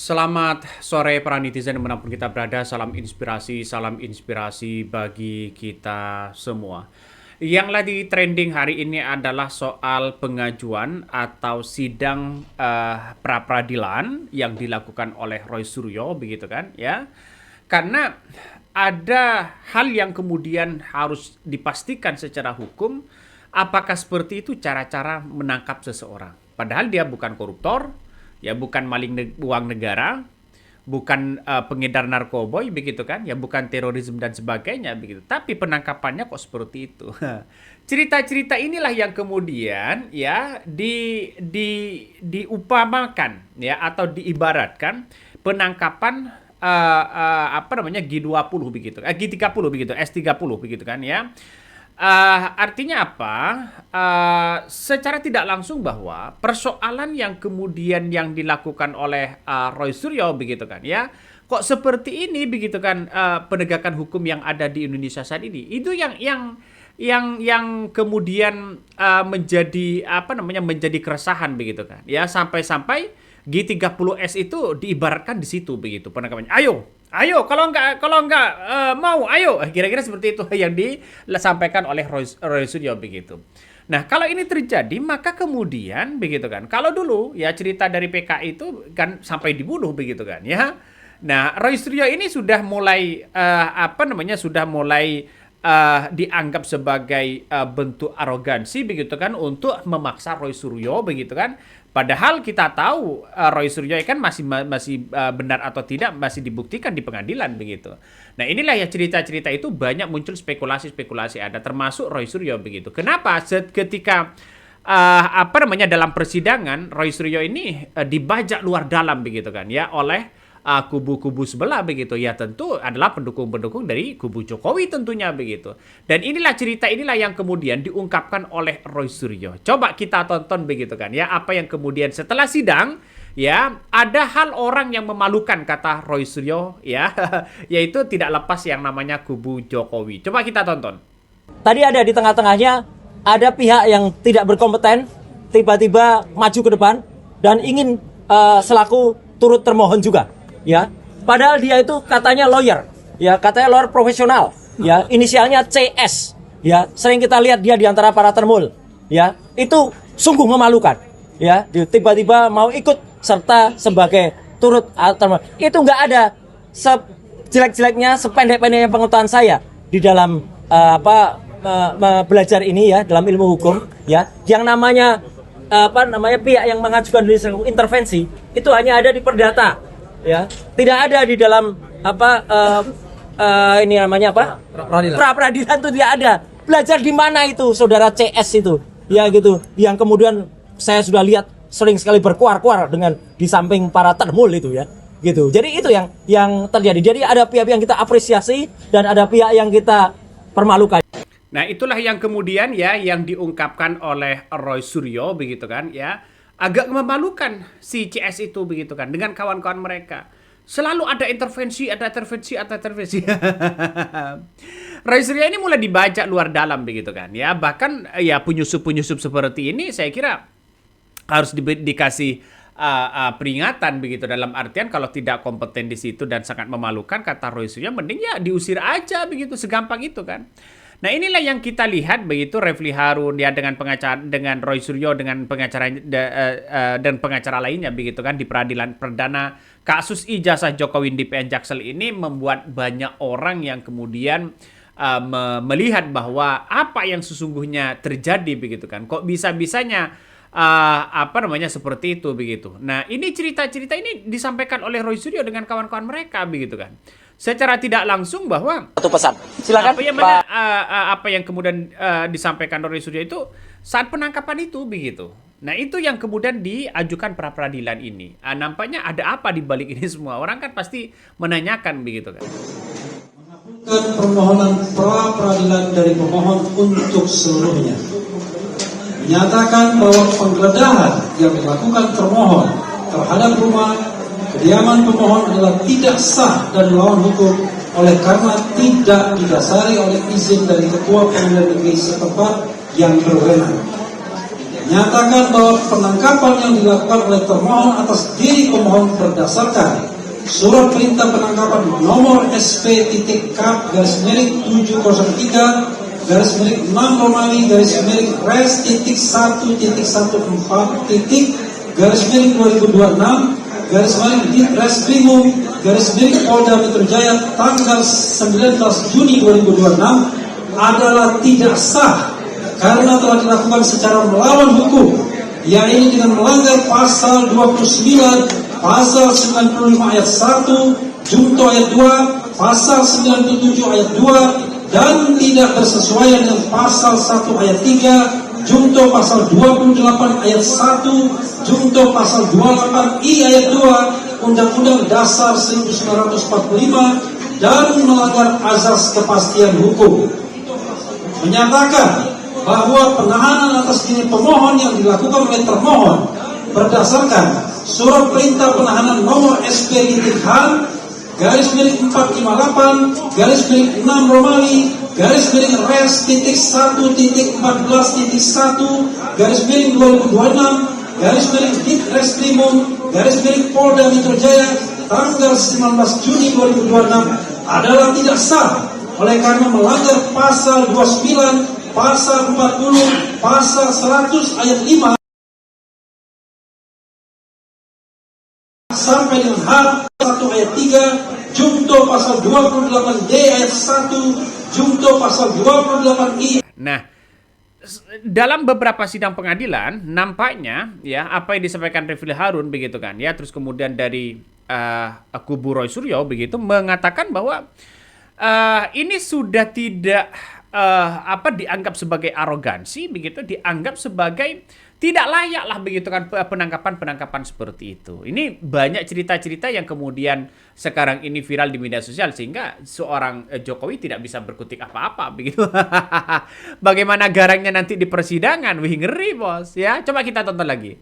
Selamat sore para netizen dimanapun kita berada, salam inspirasi bagi kita semua. Yang lagi trending hari ini adalah soal pengajuan atau sidang pra-peradilan yang dilakukan oleh Roy Suryo, begitu kan ya. Karena ada hal yang kemudian harus dipastikan secara hukum, apakah seperti itu cara-cara menangkap seseorang. Padahal dia bukan koruptor, ya bukan maling uang negara, bukan pengedar narkoba, begitu kan, ya bukan terorisme dan sebagainya begitu. Tapi penangkapannya kok seperti itu. Cerita-cerita inilah yang kemudian ya diupamakan ya atau diibaratkan penangkapan G20 begitu, G30 begitu, S30 begitu kan ya. Artinya apa? Secara tidak langsung bahwa persoalan yang kemudian yang dilakukan oleh Roy Suryo begitu kan ya, kok seperti ini begitu kan, penegakan hukum yang ada di Indonesia saat ini itu yang kemudian menjadi keresahan begitu kan ya, sampai G30S itu diibaratkan di situ begitu penangkapannya. Ayo, kalau enggak mau, ayo. Kira-kira seperti itu yang disampaikan oleh Roy Suryo begitu. Nah, kalau ini terjadi, maka kemudian begitu kan. Kalau dulu ya cerita dari PKI itu kan sampai dibunuh begitu kan ya. Nah, Roy Suryo ini sudah mulai dianggap sebagai bentuk arogansi begitu kan untuk memaksa Roy Suryo begitu kan. Padahal kita tahu Roy Suryo kan masih benar atau tidak masih dibuktikan di pengadilan begitu. Nah, inilah ya cerita-cerita itu banyak muncul spekulasi-spekulasi ada termasuk Roy Suryo begitu. Kenapa ketika dalam persidangan Roy Suryo ini dibajak luar dalam begitu kan ya oleh kubu-kubu sebelah begitu ya, tentu adalah pendukung-pendukung dari kubu Jokowi tentunya begitu. Dan inilah cerita yang kemudian diungkapkan oleh Roy Suryo. Coba kita tonton begitu kan ya, apa yang kemudian setelah sidang ya, ada hal orang yang memalukan kata Roy Suryo ya, yaitu tidak lepas yang namanya kubu Jokowi. Coba kita tonton. Tadi ada di tengah-tengahnya ada pihak yang tidak berkompeten tiba-tiba maju ke depan dan ingin selaku turut termohon juga. Ya, padahal dia itu katanya lawyer, ya katanya lawyer profesional, ya inisialnya CS, ya sering kita lihat dia di antara para termul, ya itu sungguh memalukan, ya tiba-tiba mau ikut serta sebagai turut termohon. Itu nggak ada sejelek-jeleknya, sependek-pendeknya pengetahuan saya di dalam belajar ini ya dalam ilmu hukum, ya yang namanya pihak yang mengajukan diri sebagai intervensi itu hanya ada di perdata. Ya, tidak ada di dalam pra-peradilan itu tidak ada. Belajar di mana itu saudara CS itu? Ya gitu, yang kemudian saya sudah lihat sering sekali berkuar-kuar dengan di samping para termul itu ya. Gitu. Jadi itu yang terjadi. Jadi ada pihak yang kita apresiasi dan ada pihak yang kita permalukan. Nah, itulah yang kemudian ya yang diungkapkan oleh Roy Suryo begitu kan ya. Agak memalukan si CS itu begitu kan dengan kawan-kawan mereka. Selalu ada intervensi. Roy Suryo ini mulai dibajak luar dalam begitu kan ya. Bahkan ya penyusup seperti ini saya kira harus dikasih peringatan begitu, dalam artian kalau tidak kompeten di situ dan sangat memalukan kata Roy Suryo, mending ya diusir aja begitu, segampang itu kan. Nah, inilah yang kita lihat begitu Refli Harun ya dengan pengacara, dengan Roy Suryo dengan pengacara dan pengacara lainnya begitu kan di peradilan perdana kasus ijazah Jokowi di PN Jaksel ini membuat banyak orang yang kemudian melihat bahwa apa yang sesungguhnya terjadi begitu kan. Kok bisa-bisanya seperti itu begitu. Nah, ini cerita-cerita ini disampaikan oleh Roy Suryo dengan kawan-kawan mereka begitu kan. Secara tidak langsung bahwa satu pesan. Silakan. Apa yang kemudian disampaikan Roy Suryo itu saat penangkapan itu begitu. Nah, itu yang kemudian diajukan pra-peradilan ini. Nampaknya ada apa di balik ini semua? Orang kan pasti menanyakan begitu kan. Mengabulkan permohonan pra-peradilan dari pemohon untuk seluruhnya. Menyatakan bahwa penggeledahan yang dilakukan termohon terhadap rumah kediaman pemohon adalah tidak sah dan melawan hukum oleh karena tidak didasari oleh izin dari Ketua Pengadilan Negeri setempat yang berwenang. menyatakan bahwa penangkapan yang dilakukan oleh termohon atas diri pemohon berdasarkan surat perintah penangkapan nomor SP:6-6-6/6 Polda Metro Jaya tanggal 19 Juni 2026 adalah tidak sah karena telah dilakukan secara melawan hukum, yaitu dengan melanggar pasal 29, pasal 95 ayat 1, junto ayat 2, pasal 97 ayat 2, dan tidak bersesuaian dengan pasal 1 ayat 3, junto pasal 28 ayat 1, junto pasal 28I ayat 2, Undang-Undang Dasar 1945, dan melanggar azas kepastian hukum. Menyatakan bahwa penahanan atas diri pemohon yang dilakukan oleh termohon berdasarkan surat perintah penahanan nomor SP:6-6/6-6/2026/Ditreskrimum/Polda Metro Jaya tanggal 19 Juni 2026 adalah tidak sah oleh karena melanggar pasal 29, pasal 40, pasal 100 ayat 5 sampai dengan H 1 ayat 3, junto pasal 28D ayat 1, junto pasal 28I. Nah, dalam beberapa sidang pengadilan nampaknya ya apa yang disampaikan Refli Harun begitu kan ya, terus kemudian dari kubu Roy Suryo begitu mengatakan bahwa ini sudah tidak dianggap sebagai arogansi begitu, dianggap sebagai tidak layak lah begitu kan penangkapan seperti itu. Ini banyak cerita-cerita yang kemudian sekarang ini viral di media sosial sehingga seorang Jokowi tidak bisa berkutik apa-apa begitu. Bagaimana garangnya nanti di persidangan? Wih, ngeri bos ya. Coba kita tonton lagi.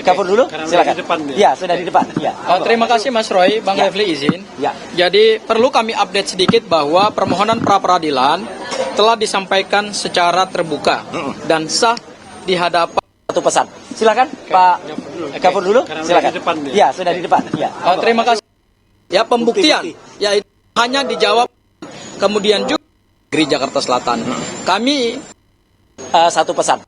Kapur dulu, silakan. Ya, sudah di depan. Ya. Terima kasih Mas Roy, Bang Refli izin. Ya. Jadi perlu kami update sedikit bahwa permohonan pra peradilan telah disampaikan secara terbuka dan sah di hadapan. Satu pesan. Silakan Pak Kapur dulu, silakan. Ya, sudah di depan. Ya. Terima kasih. Ya, pembuktian yaitu hanya dijawab kemudian juga negeri Jakarta Selatan. Kami Satu pesan.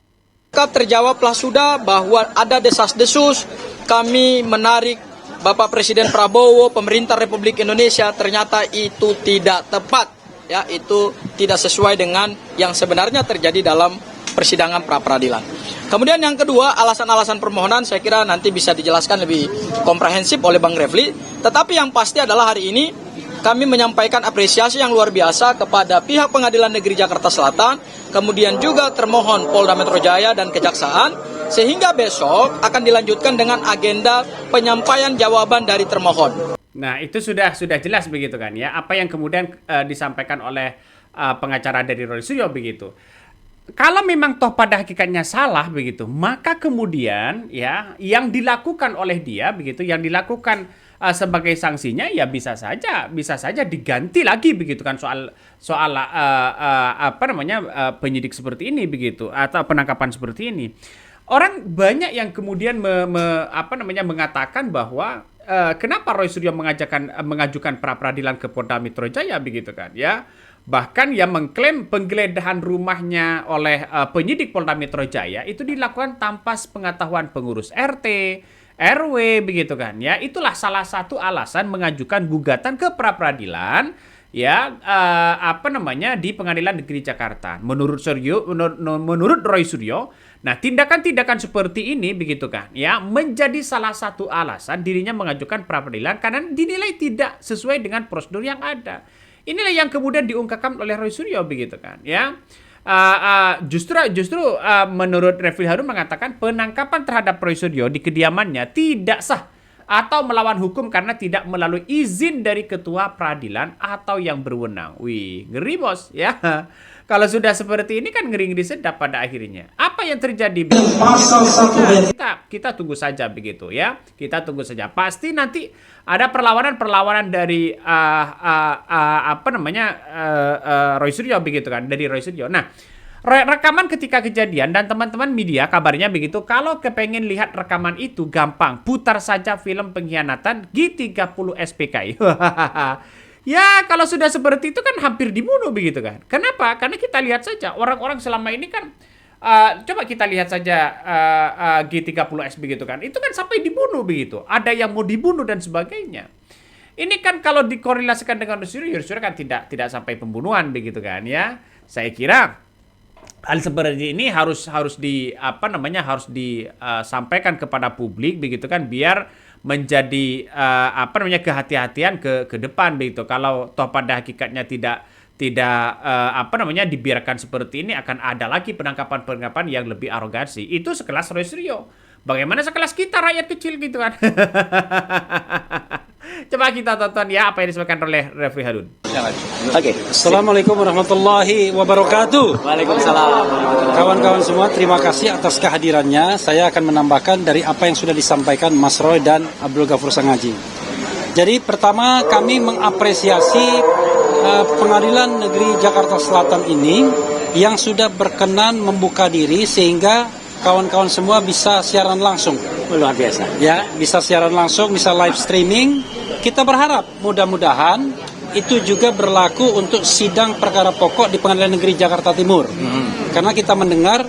terjawablah sudah bahwa ada desas-desus kami menarik Bapak Presiden Prabowo, pemerintah Republik Indonesia, ternyata itu tidak tepat. Ya, itu tidak sesuai dengan yang sebenarnya terjadi dalam persidangan pra peradilan. Kemudian yang kedua, alasan-alasan permohonan saya kira nanti bisa dijelaskan lebih komprehensif oleh Bang Refli. Tetapi yang pasti adalah hari ini kami menyampaikan apresiasi yang luar biasa kepada pihak Pengadilan Negeri Jakarta Selatan, kemudian juga termohon Polda Metro Jaya dan Kejaksaan, sehingga besok akan dilanjutkan dengan agenda penyampaian jawaban dari termohon. Nah, itu sudah jelas begitu kan ya, apa yang kemudian disampaikan oleh pengacara dari Roy Suryo begitu. Kalau memang toh pada hakikatnya salah begitu, maka kemudian ya yang dilakukan oleh dia begitu, yang dilakukan sebagai sanksinya ya bisa saja diganti lagi begitu kan soal penyidik seperti ini begitu atau penangkapan seperti ini. Orang banyak yang kemudian mengatakan bahwa kenapa Roy Suryo mengajukan pra peradilan ke Polda Metro Jaya begitu kan ya. Bahkan yang mengklaim penggeledahan rumahnya oleh penyidik Polda Metro Jaya itu dilakukan tanpa sepengetahuan pengurus RT, RW begitu kan ya. Itulah salah satu alasan mengajukan gugatan ke pra peradilan ya di Pengadilan Negeri Jakarta. Menurut Roy Suryo, nah tindakan-tindakan seperti ini begitu kan ya menjadi salah satu alasan dirinya mengajukan pra peradilan karena dinilai tidak sesuai dengan prosedur yang ada. Inilah yang kemudian diungkapkan oleh Roy Suryo begitu kan ya. Justru menurut Refli Harun mengatakan penangkapan terhadap Roy Suryo di kediamannya tidak sah atau melawan hukum karena tidak melalui izin dari ketua peradilan atau yang berwenang. Wih, ngeri bos ya. Kalau sudah seperti ini kan ngeri-ngeri sedap pada akhirnya. Apa yang terjadi? Pasal 1 Kita tunggu saja begitu ya. Kita tunggu saja. Pasti nanti ada perlawanan dari Roy Suryo begitu kan, dari Roy Suryo. Nah, Rekaman ketika kejadian dan teman-teman media kabarnya begitu, kalau kepengen lihat rekaman itu gampang, putar saja film pengkhianatan G30 SPKI. Ya, kalau sudah seperti itu kan hampir dibunuh begitu kan. Kenapa? Karena kita lihat saja orang-orang selama ini kan coba kita lihat saja G30S begitu kan. Itu kan sampai dibunuh begitu. Ada yang mau dibunuh dan sebagainya. Ini kan kalau dikorelasikan dengan Roy Suryo kan tidak sampai pembunuhan begitu kan ya. Saya kira hal seperti ini harus disampaikan kepada publik begitu kan, biar menjadi kehati-hatian ke depan begitu. Kalau toh pada hakikatnya tidak dibiarkan seperti ini, akan ada lagi penangkapan yang lebih arogansi. Itu sekelas Roy Suryo. Bagaimana sekelas kita rakyat kecil gitu kan. Coba kita tonton ya apa yang disampaikan oleh Refli Harun. Oke. Assalamualaikum warahmatullahi wabarakatuh. Waalaikumsalam. Kawan-kawan semua, terima kasih atas kehadirannya. Saya akan menambahkan dari apa yang sudah disampaikan Mas Roy dan Abdul Ghafur Sangaji. Jadi pertama, kami mengapresiasi Pengadilan Negeri Jakarta Selatan ini yang sudah berkenan membuka diri sehingga kawan-kawan semua bisa siaran langsung. Luar biasa. Ya, bisa siaran langsung, bisa live streaming. Kita berharap mudah-mudahan itu juga berlaku untuk sidang perkara pokok di Pengadilan Negeri Jakarta Timur. Karena kita mendengar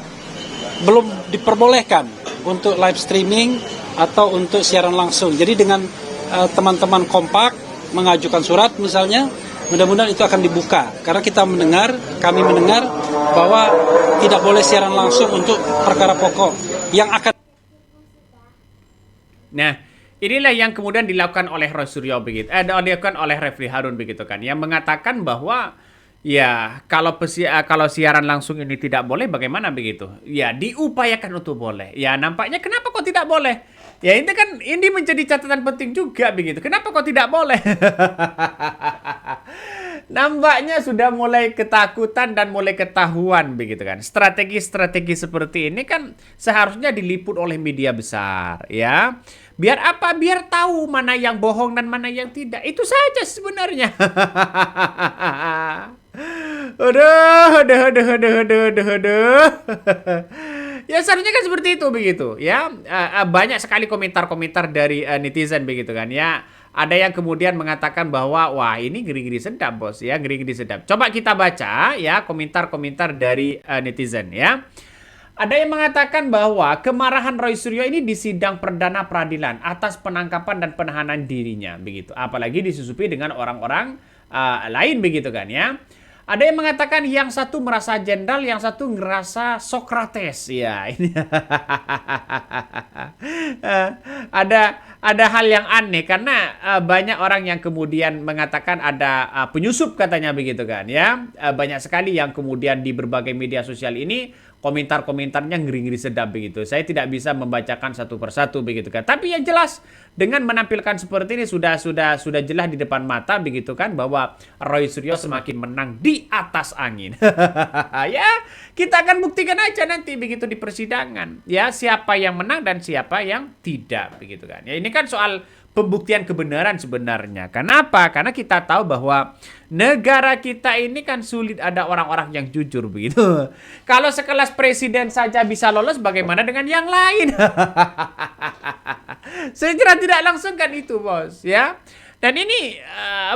belum diperbolehkan untuk live streaming atau untuk siaran langsung. Jadi dengan teman-teman kompak mengajukan surat misalnya, mudah-mudahan itu akan dibuka. Karena kami mendengar bahwa tidak boleh siaran langsung untuk perkara pokok yang akan. Nah, inilah yang kemudian dilakukan oleh Roy Suryo begitu. Dilakukan oleh Refli Harun begitu kan, yang mengatakan bahwa ya kalau siaran langsung ini tidak boleh, bagaimana begitu? Ya diupayakan untuk boleh. Ya nampaknya kenapa kok tidak boleh? Ya ini menjadi catatan penting juga begitu. Kenapa kok tidak boleh? Nampaknya sudah mulai ketakutan dan mulai ketahuan begitu kan. Strategi-strategi seperti ini kan seharusnya diliput oleh media besar ya. Biar apa? Biar tahu mana yang bohong dan mana yang tidak. Itu saja sebenarnya. Aduh. Ya seharusnya kan seperti itu begitu ya. Banyak sekali komentar-komentar dari netizen begitu kan ya. Ada yang kemudian mengatakan bahwa wah ini ngeri-ngeri sedap bos ya, ngeri-ngeri sedap. Coba kita baca ya komentar-komentar dari netizen ya. Ada yang mengatakan bahwa kemarahan Roy Suryo ini di sidang perdana peradilan atas penangkapan dan penahanan dirinya begitu. Apalagi disusupi dengan orang-orang lain begitu kan ya. Ada yang mengatakan yang satu merasa jenderal, yang satu ngerasa Sokrates. Ya, ini ada hal yang aneh karena banyak orang yang kemudian mengatakan ada penyusup katanya begitu kan ya. Banyak sekali yang kemudian di berbagai media sosial ini komentar-komentarnya ngeri-ngeri sedap begitu. Saya tidak bisa membacakan satu persatu begitu kan. Tapi yang jelas dengan menampilkan seperti ini sudah jelas di depan mata begitu kan bahwa Roy Suryo semakin menang di atas angin. Ya, kita akan buktikan aja nanti begitu di persidangan. Ya, siapa yang menang dan siapa yang tidak begitu kan. Ya, ini kan soal pembuktian kebenaran sebenarnya. Kenapa? Karena kita tahu bahwa negara kita ini kan sulit ada orang-orang yang jujur begitu. Kalau sekelas presiden saja bisa lolos, bagaimana dengan yang lain? Segera tidak langsung kan itu, bos, ya. Dan ini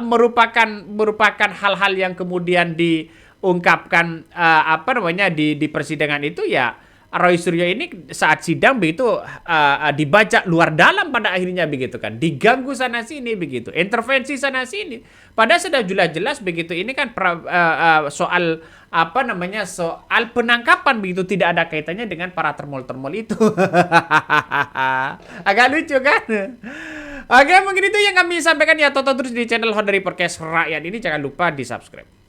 merupakan hal-hal yang kemudian diungkapkan di persidangan itu ya. Roy Suryo ini saat sidang begitu dibaca luar dalam pada akhirnya begitu kan, diganggu sana sini begitu, intervensi sana sini. Padahal sudah jelas-jelas begitu ini kan soal soal penangkapan begitu, tidak ada kaitannya dengan para termol-termol itu. Agak lucu kan? Oke, mungkin itu yang kami sampaikan ya. Tonton terus di channel Hot dari Podcast Rakyat ini, jangan lupa di subscribe.